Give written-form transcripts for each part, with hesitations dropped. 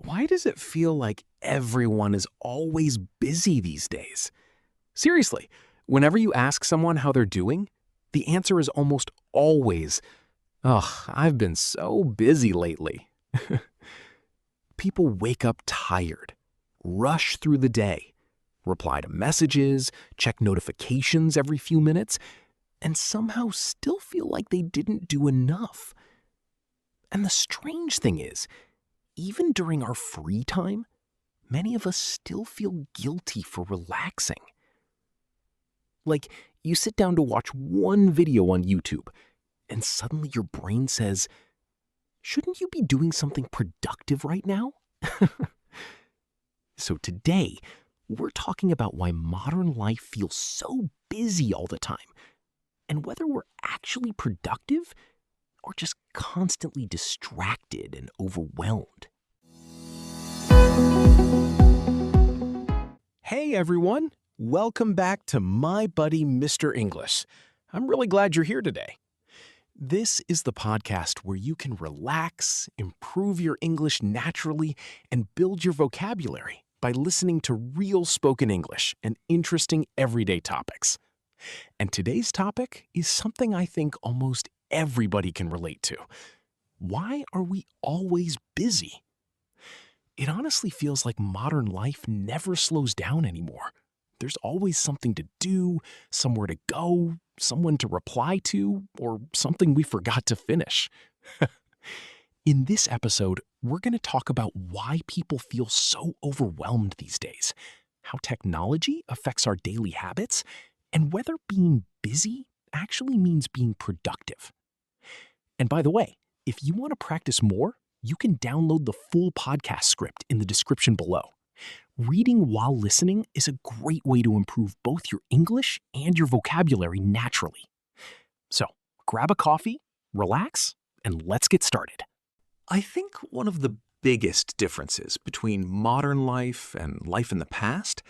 Why does it feel like everyone is always busy these days? Seriously, whenever you ask someone how they're doing, the answer is almost always, "Ugh, I've been so busy lately." People wake up tired, rush through the day, reply to messages, check notifications every few minutes, and somehow still feel like they didn't do enough. And the strange thing is, even during our free time, many of us still feel guilty for relaxing. Like, you sit down to watch one video on YouTube, and suddenly your brain says, "Shouldn't you be doing something productive right now?" So today, we're talking about why modern life feels so busy all the time, and whether we're actually productive or just constantly distracted and overwhelmed. Hey everyone, welcome back to My Buddy Mr. English. I'm really glad you're here today. This is the podcast where you can relax, improve your English naturally, and build your vocabulary by listening to real spoken English and interesting everyday topics. And today's topic is something I think almost everybody can relate to. Why are we always busy? It honestly feels like modern life never slows down anymore. There's always something to do, somewhere to go, someone to reply to, or something we forgot to finish. In this episode, we're going to talk about why people feel so overwhelmed these days, how technology affects our daily habits, and whether being busy actually means being productive. And by the way, if you want to practice more, you can download the full podcast script in the description below. Reading while listening is a great way to improve both your English and your vocabulary naturally. So, grab a coffee, relax, and let's get started. I think one of the biggest differences between modern life and life in the past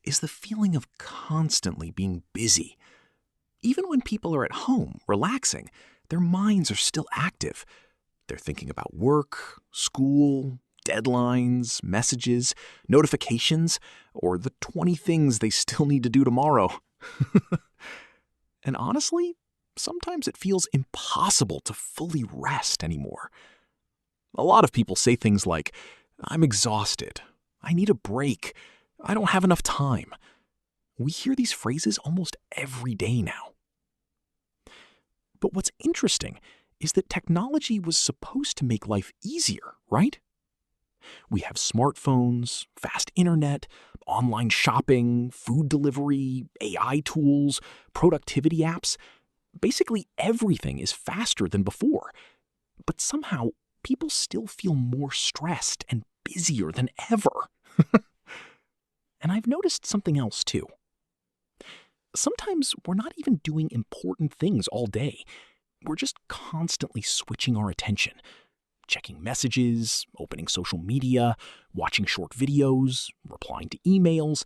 is the feeling of constantly being busy. Even when people are at home, relaxing, their minds are still active. They're thinking about work, school, deadlines, messages, notifications, or the 20 things they still need to do tomorrow. And honestly, sometimes it feels impossible to fully rest anymore. A lot of people say things like, "I'm exhausted," "I need a break," "I don't have enough time." We hear these phrases almost every day now. But what's interesting is that technology was supposed to make life easier, right? We have smartphones, fast internet, online shopping, food delivery, AI tools, productivity apps. Basically everything is faster than before. But somehow, people still feel more stressed and busier than ever. And I've noticed something else too. Sometimes we're not even doing important things all day. We're just constantly switching our attention, checking messages, opening social media, watching short videos, replying to emails,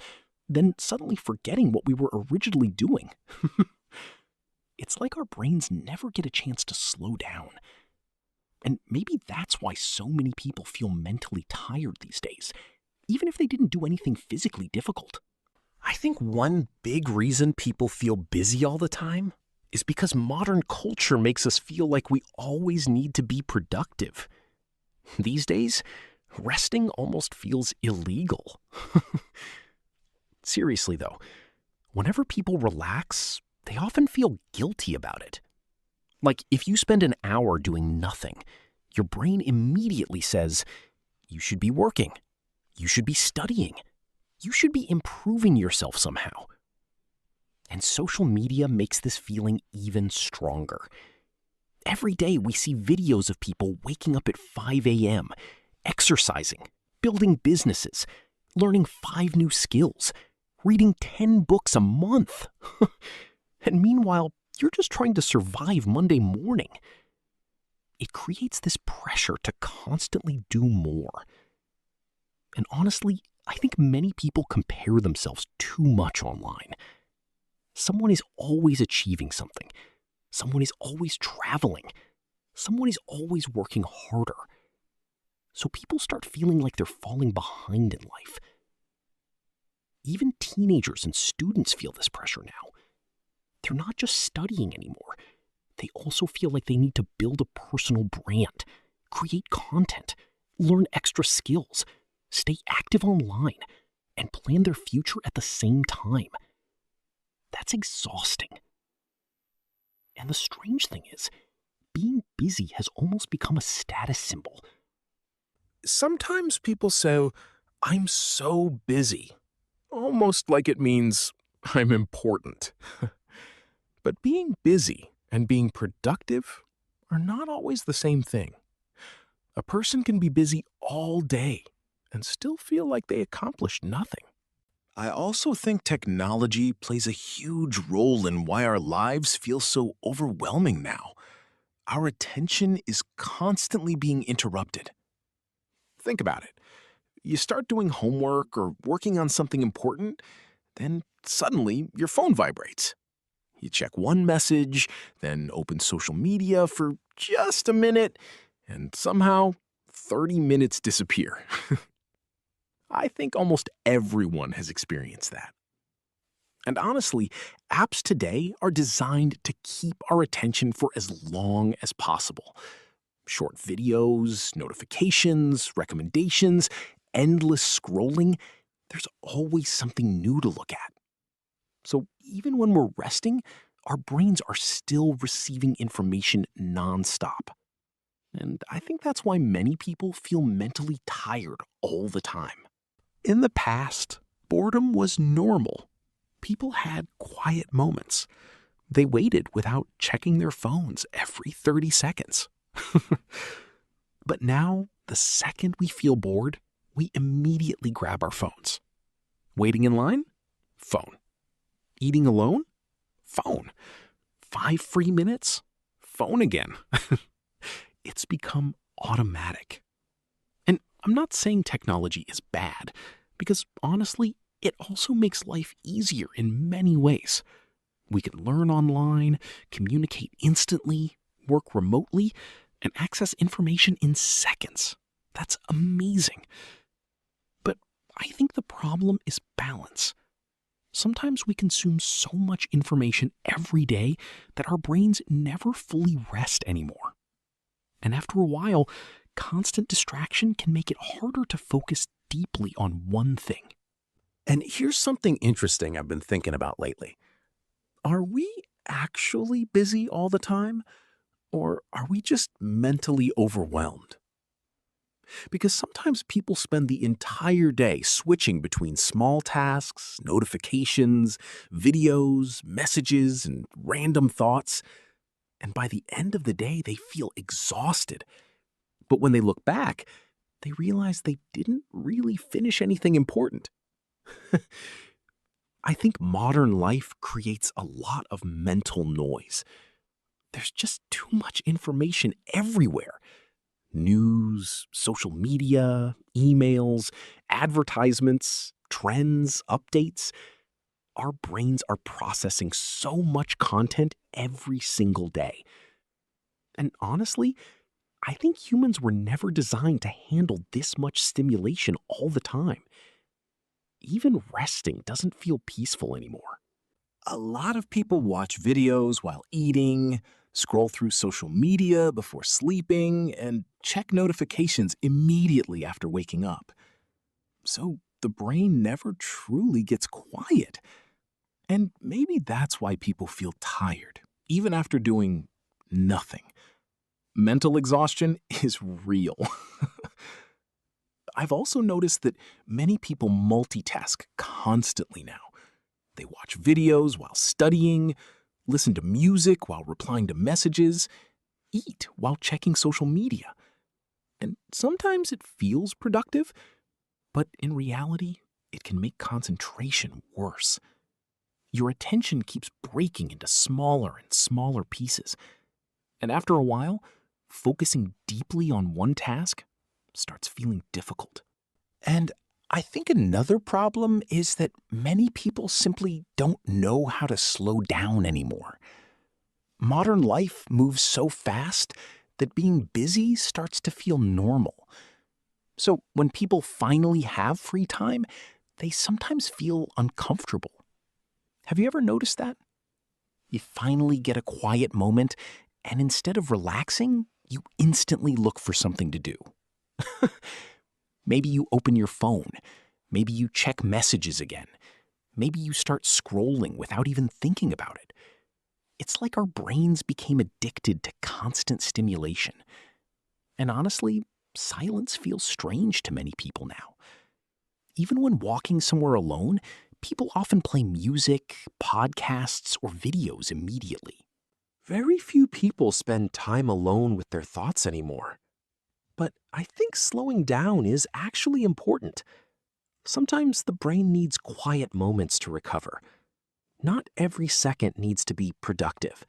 then suddenly forgetting what we were originally doing. It's like our brains never get a chance to slow down. And maybe that's why so many people feel mentally tired these days, even if they didn't do anything physically difficult. I think one big reason people feel busy all the time is because modern culture makes us feel like we always need to be productive. These days, resting almost feels illegal. Seriously though, whenever people relax, they often feel guilty about it. Like if you spend an hour doing nothing, your brain immediately says, "You should be working, you should be studying, you should be improving yourself somehow." And social media makes this feeling even stronger. Every day we see videos of people waking up at 5 a.m., exercising, building businesses, learning 5 new skills, reading 10 books a month. And meanwhile, you're just trying to survive Monday morning. It creates this pressure to constantly do more. And honestly, I think many people compare themselves too much online. Someone is always achieving something. Someone is always traveling. Someone is always working harder. So people start feeling like they're falling behind in life. Even teenagers and students feel this pressure now. They're not just studying anymore. They also feel like they need to build a personal brand, create content, learn extra skills, stay active online, and plan their future at the same time. That's exhausting. And the strange thing is, being busy has almost become a status symbol. Sometimes people say, "I'm so busy," almost like it means I'm important. But being busy and being productive are not always the same thing. A person can be busy all day and still feel like they accomplished nothing. I also think technology plays a huge role in why our lives feel so overwhelming now. Our attention is constantly being interrupted. Think about it. You start doing homework or working on something important, then suddenly your phone vibrates. You check one message, then open social media for just a minute, and somehow 30 minutes disappear. I think almost everyone has experienced that. And honestly, apps today are designed to keep our attention for as long as possible. Short videos, notifications, recommendations, endless scrolling, there's always something new to look at. So even when we're resting, our brains are still receiving information nonstop. And I think that's why many people feel mentally tired all the time. In the past, boredom was normal. People had quiet moments. They waited without checking their phones every 30 seconds. But now, the second we feel bored, we immediately grab our phones. Waiting in line? Phone. Eating alone? Phone. 5 free minutes? Phone again. It's become automatic. And I'm not saying technology is bad, because honestly, it also makes life easier in many ways. We can learn online, communicate instantly, work remotely, and access information in seconds. That's amazing. But I think the problem is balance. Sometimes we consume so much information every day that our brains never fully rest anymore. And after a while, constant distraction can make it harder to focus deeply on one thing. And here's something interesting I've been thinking about lately. Are we actually busy all the time? Or are we just mentally overwhelmed? Because sometimes people spend the entire day switching between small tasks, notifications, videos, messages, and random thoughts. And by the end of the day, they feel exhausted. But when they look back, they realize they didn't really finish anything important. I think modern life creates a lot of mental noise. There's just too much information everywhere. News, social media, emails, advertisements, trends, updates. Our brains are processing so much content every single day. And honestly, I think humans were never designed to handle this much stimulation all the time. Even resting doesn't feel peaceful anymore. A lot of people watch videos while eating, scroll through social media before sleeping, and check notifications immediately after waking up. So the brain never truly gets quiet. And maybe that's why people feel tired, even after doing nothing. Mental exhaustion is real. I've also noticed that many people multitask constantly now. They watch videos while studying, listen to music while replying to messages, eat while checking social media. And sometimes it feels productive, but in reality, it can make concentration worse. Your attention keeps breaking into smaller and smaller pieces. And after a while, focusing deeply on one task starts feeling difficult. And I think another problem is that many people simply don't know how to slow down anymore. Modern life moves so fast that being busy starts to feel normal. So when people finally have free time, they sometimes feel uncomfortable. Have you ever noticed that? You finally get a quiet moment, and instead of relaxing, you instantly look for something to do. Maybe you open your phone. Maybe you check messages again. Maybe you start scrolling without even thinking about it. It's like our brains became addicted to constant stimulation. And honestly, silence feels strange to many people now. Even when walking somewhere alone, people often play music, podcasts, or videos immediately. Very few people spend time alone with their thoughts anymore. But I think slowing down is actually important. Sometimes the brain needs quiet moments to recover. Not every second needs to be productive.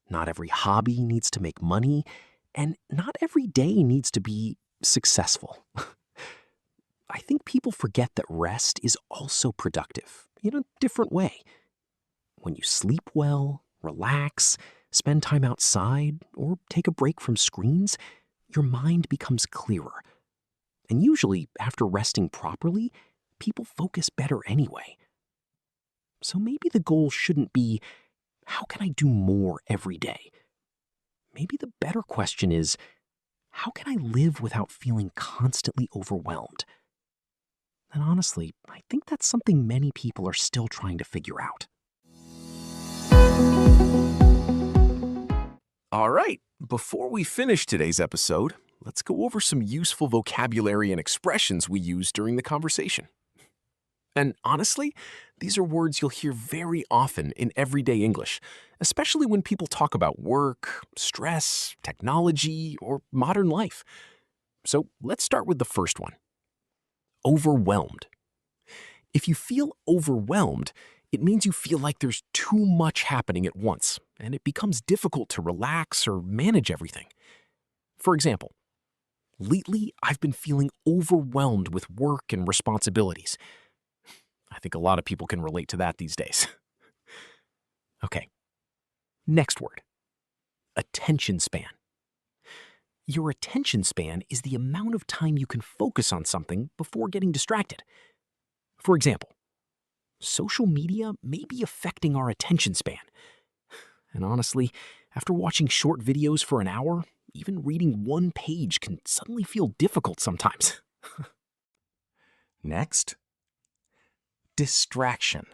Not every hobby needs to make money. And not every day needs to be successful. I think people forget that rest is also productive in a different way. When you sleep well, relax, spend time outside, or take a break from screens, your mind becomes clearer. And usually, after resting properly, people focus better anyway. So maybe the goal shouldn't be, how can I do more every day? Maybe the better question is, how can I live without feeling constantly overwhelmed? And honestly, I think that's something many people are still trying to figure out. All right, before we finish today's episode, let's go over some useful vocabulary and expressions we use during the conversation. And honestly, these are words you'll hear very often in everyday English, especially when people talk about work, stress, technology, or modern life. So let's start with the first one. Overwhelmed. If you feel overwhelmed, it means you feel like there's too much happening at once, and it becomes difficult to relax or manage everything. For example, lately I've been feeling overwhelmed with work and responsibilities. I think a lot of people can relate to that these days. Okay, next word. Attention span. Your attention span is the amount of time you can focus on something before getting distracted. For example, social media may be affecting our attention span. And honestly, after watching short videos for an hour, even reading one page can suddenly feel difficult sometimes. Next, distraction.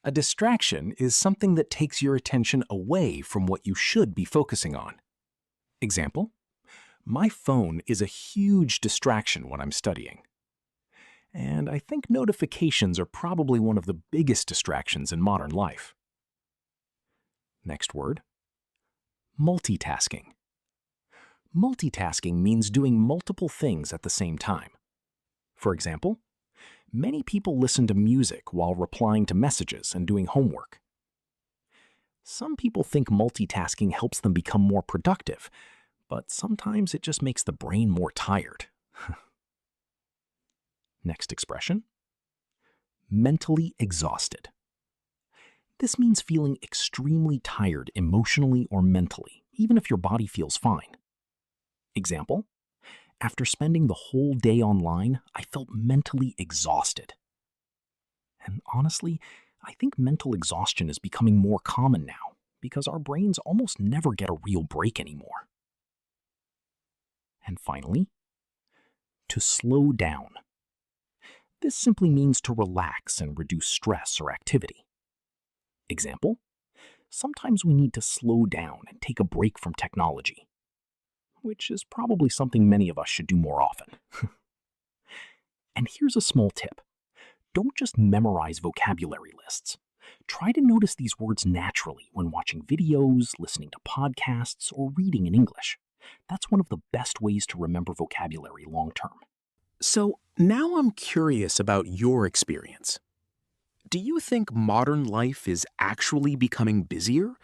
A distraction is something that takes your attention away from what you should be focusing on. Example, my phone is a huge distraction when I'm studying. And I think notifications are probably one of the biggest distractions in modern life. Next word, multitasking. Multitasking means doing multiple things at the same time. For example, many people listen to music while replying to messages and doing homework. Some people think multitasking helps them become more productive, but sometimes it just makes the brain more tired. Next expression, mentally exhausted. This means feeling extremely tired emotionally or mentally, even if your body feels fine. Example, after spending the whole day online, I felt mentally exhausted. And honestly, I think mental exhaustion is becoming more common now because our brains almost never get a real break anymore. And finally, to slow down. This simply means to relax and reduce stress or activity. Example, sometimes we need to slow down and take a break from technology, which is probably something many of us should do more often. And here's a small tip. Don't just memorize vocabulary lists. Try to notice these words naturally when watching videos, listening to podcasts, or reading in English. That's one of the best ways to remember vocabulary long term. So now I'm curious about your experience. Do you think modern life is actually becoming busier?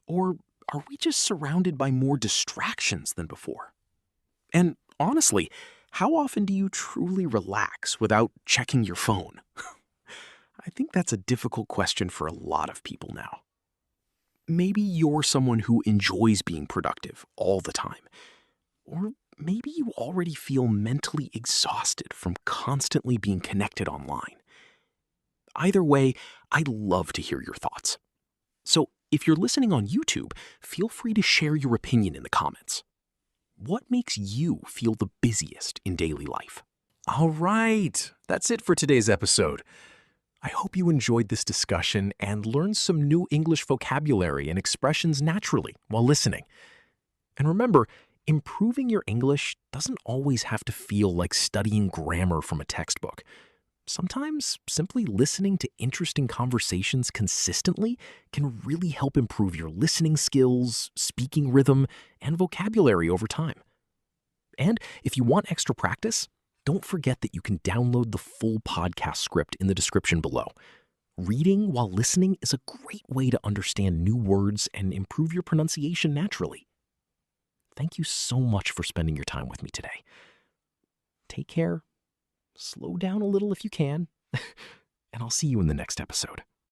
Or are we just surrounded by more distractions than before? And honestly, how often do you truly relax without checking your phone? I think that's a difficult question for a lot of people now. Maybe you're someone who enjoys being productive all the time. Or maybe you already feel mentally exhausted from constantly being connected online. Either way, I'd love to hear your thoughts. So if you're listening on YouTube, feel free to share your opinion in the comments. What makes you feel the busiest in daily life? All right, that's it for today's episode. I hope you enjoyed this discussion and learned some new English vocabulary and expressions naturally while listening. And remember, improving your English doesn't always have to feel like studying grammar from a textbook. Sometimes simply listening to interesting conversations consistently can really help improve your listening skills, speaking rhythm, and vocabulary over time. And if you want extra practice, don't forget that you can download the full podcast script in the description below. Reading while listening is a great way to understand new words and improve your pronunciation naturally. Thank you so much for spending your time with me today. Take care, slow down a little if you can, and I'll see you in the next episode.